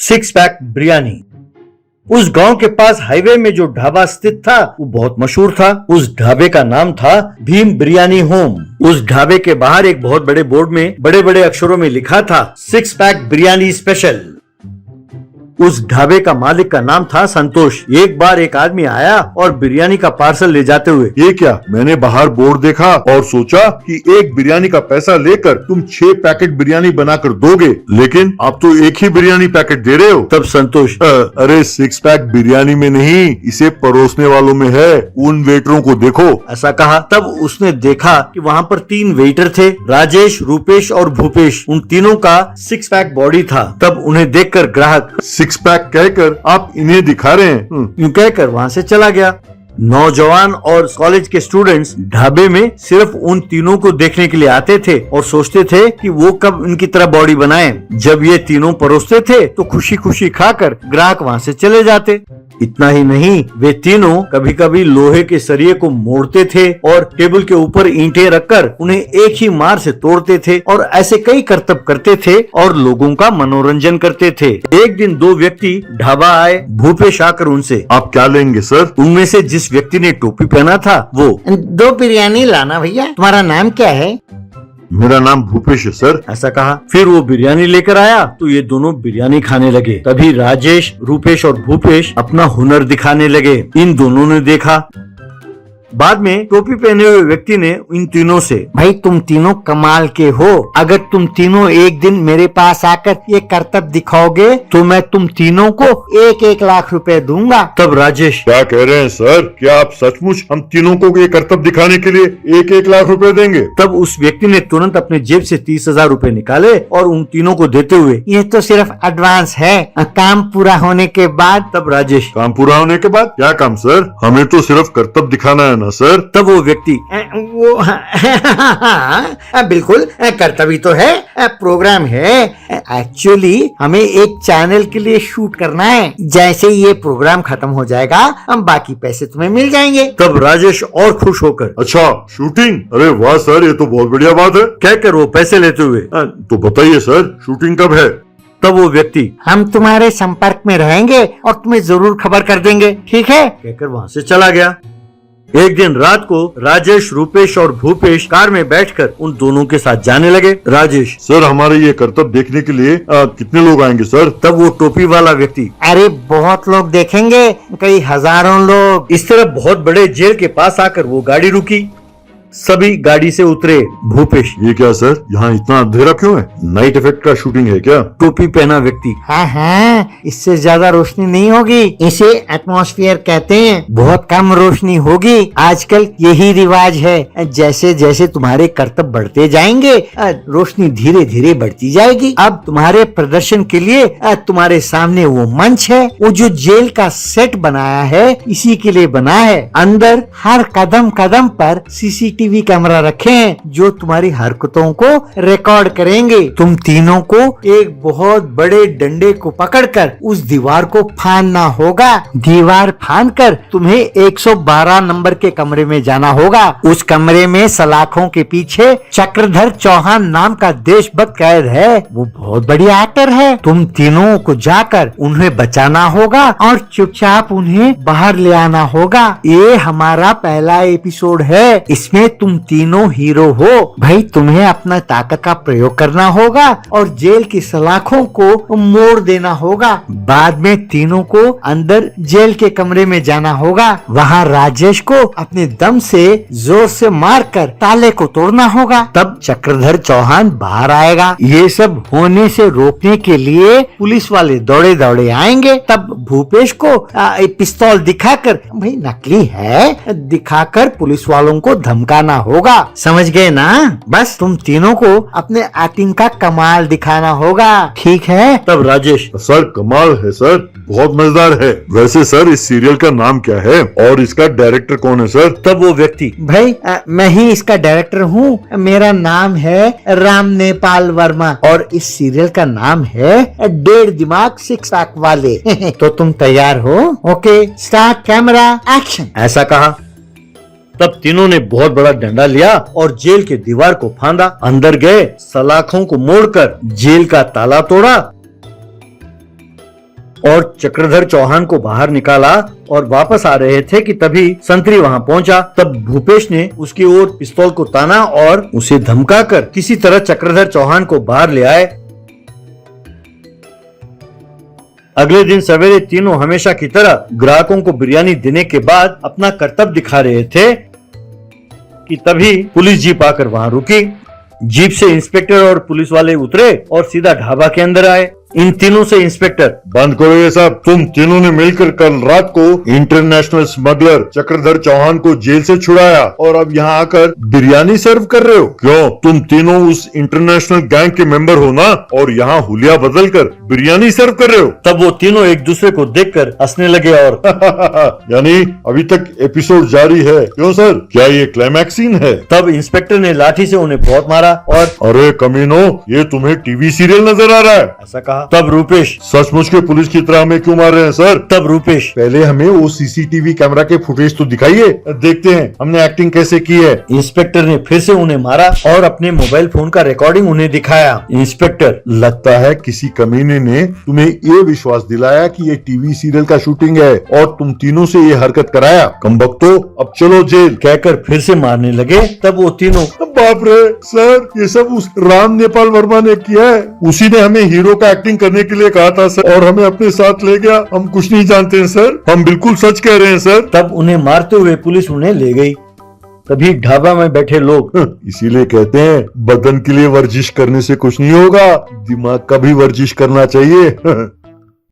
Six pack biryani. उस गांव के पास हाईवे में जो ढाबा स्थित था वो बहुत मशहूर था। उस ढाबे का नाम था भीम बिरयानी होम। उस ढाबे के बाहर एक बहुत बड़े बोर्ड में बड़े बड़े अक्षरों में लिखा था सिक्स पैक बिरयानी स्पेशल। उस ढाबे का मालिक का नाम था संतोष। एक बार एक आदमी आया और बिरयानी का पार्सल ले जाते हुए, ये क्या? मैंने बाहर बोर्ड देखा और सोचा कि एक बिरयानी का पैसा लेकर तुम 6 पैकेट बिरयानी बनाकर दोगे, लेकिन आप तो एक ही बिरयानी पैकेट दे रहे हो। तब संतोष, अरे 6 पैक बिरयानी में नहीं, इसे परोसने वालों में है, उन वेटरों को देखो, ऐसा कहा। तब उसने देखा कि वहाँ पर 3 वेटर थे, राजेश, रूपेश और भूपेश। उन तीनों का 6 पैक बॉडी था। तब उन्हें देखकर ग्राहक 6 पैक कहकर आप इन्हें दिखा रहे हैं। यूं कहकर वहाँ से चला गया। नौजवान और कॉलेज के स्टूडेंट्स ढाबे में सिर्फ उन तीनों को देखने के लिए आते थे और सोचते थे कि वो कब इनकी तरह बॉडी बनाएं। जब ये तीनों परोसते थे तो खुशी खुशी खाकर ग्राहक वहाँ से चले जाते। इतना ही नहीं, वे तीनों कभी कभी लोहे के सरिये को मोड़ते थे और टेबल के ऊपर ईंटें रखकर उन्हें एक ही मार से तोड़ते थे और ऐसे कई करतब करते थे और लोगों का मनोरंजन करते थे। एक दिन 2 व्यक्ति ढाबा आए। भूपेश आकर उनसे, आप क्या लेंगे सर? उनमें से जिस व्यक्ति ने टोपी पहना था वो, 2 बिरयानी लाना भैया। तुम्हारा नाम क्या है? मेरा नाम भूपेश है सर, ऐसा कहा। फिर वो बिरयानी लेकर आया तो ये दोनों बिरयानी खाने लगे। तभी राजेश, रूपेश और भूपेश अपना हुनर दिखाने लगे। इन दोनों ने देखा। बाद में टोपी पहने हुए व्यक्ति ने इन तीनों से, भाई तुम तीनों कमाल के हो। अगर तुम तीनों एक दिन मेरे पास आकर ये करतब दिखाओगे तो मैं तुम तीनों को 1-1 लाख रुपए दूंगा। तब राजेश, क्या कह रहे हैं सर? क्या आप सचमुच हम तीनों को ये करतब दिखाने के लिए 1-1 लाख रुपए देंगे? तब उस व्यक्ति ने तुरंत अपने जेब से 30,000 रुपए निकाले और उन तीनों को देते हुए, ये तो सिर्फ एडवांस है, काम पूरा होने के बाद। तब राजेश, काम पूरा होने के बाद? क्या काम सर? हमें तो सिर्फ करतब दिखाना है ना सर। तब वो व्यक्ति, वो बिल्कुल कर्तव्य तो है, प्रोग्राम है। एक्चुअली हमें एक चैनल के लिए शूट करना है। जैसे ये प्रोग्राम खत्म हो जाएगा हम बाकी पैसे तुम्हें मिल जाएंगे। तब राजेश और खुश होकर, अच्छा शूटिंग? अरे वाह सर, ये तो बहुत बढ़िया बात है। कहकर वो पैसे लेते हुए, तो बताइए सर, शूटिंग कब है? तब वो व्यक्ति, हम तुम्हारे संपर्क में रहेंगे और तुम्हें जरूर खबर कर देंगे, ठीक है? कहकर वहाँ से चला गया। एक दिन रात को राजेश, रूपेश और भूपेश कार में बैठकर उन दोनों के साथ जाने लगे। राजेश, सर हमारे ये करतब देखने के लिए कितने लोग आएंगे सर? तब वो टोपी वाला व्यक्ति, अरे बहुत लोग देखेंगे, कई हजारों लोग। इस तरह बहुत बड़े जेल के पास आकर वो गाड़ी रुकी। सभी गाड़ी से उतरे। भूपेश, ये क्या सर, यहाँ इतना अंधेरा क्यों है? नाइट इफेक्ट का शूटिंग है क्या? टोपी पहना व्यक्ति, हाँ, इससे ज्यादा रोशनी नहीं होगी, इसे एटमॉस्फेयर कहते हैं। बहुत कम रोशनी होगी, आजकल यही रिवाज है। जैसे जैसे तुम्हारे कर्तव्य बढ़ते जाएंगे रोशनी धीरे धीरे बढ़ती जाएगी। अब तुम्हारे प्रदर्शन के लिए तुम्हारे सामने वो मंच है, वो जो जेल का सेट बनाया है इसी के लिए बना है। अंदर हर कदम कदम पर CCTV कैमरा रखे हैं जो तुम्हारी हरकतों को रिकॉर्ड करेंगे। तुम तीनों को एक बहुत बड़े डंडे को पकड़कर उस दीवार को फाड़ना होगा। दीवार फाड़कर तुम्हें 112 नंबर के कमरे में जाना होगा। उस कमरे में सलाखों के पीछे चक्रधर चौहान नाम का देशभक्त कैद है। वो बहुत बढ़िया एक्टर है। तुम तीनों को जाकर उन्हें बचाना होगा और चुपचाप उन्हें बाहर ले आना होगा। ये हमारा पहला एपिसोड है, इसमें तुम तीनों हीरो हो। भाई तुम्हें अपना ताकत का प्रयोग करना होगा और जेल की सलाखों को मोड़ देना होगा। बाद में तीनों को अंदर जेल के कमरे में जाना होगा। वहाँ राजेश को अपने दम से जोर से मारकर ताले को तोड़ना होगा। तब चक्रधर चौहान बाहर आएगा। ये सब होने से रोकने के लिए पुलिस वाले दौड़े दौड़े आएंगे। तब भूपेश को पिस्तौल दिखाकर, भाई नकली है, दिखाकर पुलिस वालों को धमकाना होगा। समझ गए ना? बस तुम तीनों को अपने एक्टिंग का कमाल दिखाना होगा, ठीक है? तब राजेश, सर कमाल है सर, बहुत मजेदार है। वैसे सर इस सीरियल का नाम क्या है और इसका डायरेक्टर कौन है सर? तब वो व्यक्ति, भाई मैं ही इसका डायरेक्टर हूँ, मेरा नाम है राम नेपाल वर्मा और इस सीरियल का नाम है 1.5 दिमाग 6 पैक वाले। तो तुम तैयार हो? Okay, start, camera, action. ऐसा कहा। तब तीनों ने बहुत बड़ा डंडा लिया और जेल के दीवार को फांदा। अंदर गए, सलाखों को मोड़कर जेल का ताला तोड़ा और चक्रधर चौहान को बाहर निकाला और वापस आ रहे थे कि तभी संतरी वहां पहुंचा। तब भूपेश ने उसकी ओर पिस्तौल को ताना और उसे धमकाकर किसी तरह चक्रधर चौहान को बाहर ले आए। अगले दिन सवेरे तीनों हमेशा की तरह ग्राहकों को बिरयानी देने के बाद अपना कर्तव्य दिखा रहे थे कि तभी पुलिस जीप आकर वहां रुकी। जीप से इंस्पेक्टर और पुलिस वाले उतरे और सीधा ढाबा के अंदर आए। इन तीनों से इंस्पेक्टर, बंद करो ये सब। तुम तीनों ने मिलकर कल रात को इंटरनेशनल स्मगलर चक्रधर चौहान को जेल से छुड़ाया और अब यहाँ आकर बिरयानी सर्व कर रहे हो। क्यों? तुम तीनों उस इंटरनेशनल गैंग के मेंबर हो ना, और यहाँ हुलिया बदल कर बिरयानी सर्व कर रहे हो। तब वो तीनों एक दूसरे को देखकर हंसने लगे और यानी अभी तक एपिसोड जारी है। क्यों सर, क्या ये क्लाइमैक्स सीन है? तब इंस्पेक्टर ने लाठी से उन्हें बहुत मारा और अरे कमीनो, ये तुम्हें टीवी सीरियल नजर आ रहा है। ऐसा कहा। तब रूपेश, सचमुच के पुलिस की तरह हमें क्यों मार रहे हैं सर? तब रूपेश, पहले हमें वो सीसीटीवी कैमरा के फुटेज तो दिखाइए, देखते हैं हमने एक्टिंग कैसे की है। इंस्पेक्टर ने फिर से उन्हें मारा और अपने मोबाइल फोन का रिकॉर्डिंग उन्हें दिखाया। इंस्पेक्टर, लगता है किसी कमीने ने तुम्हें ये विश्वास दिलाया कि ये टीवी सीरियल का शूटिंग है और तुम तीनों से ये हरकत कराया। कमबख्तो, अब चलो जेल, कहकर फिर से मारने लगे। तब वो तीनों, बाप रे सर, ये सब उस राम नेपाल वर्मा ने किया है। उसी ने हमें हीरो का एक्टिंग करने के लिए कहा था सर, और हमें अपने साथ ले गया। हम कुछ नहीं जानते हैं सर, हम बिल्कुल सच कह रहे हैं सर। तब उन्हें मारते हुए पुलिस उन्हें ले गई। तभी ढाबा में बैठे लोग, इसीलिए कहते हैं बदन के लिए वर्जिश करने से कुछ नहीं होगा, दिमाग का भी वर्जिश करना चाहिए।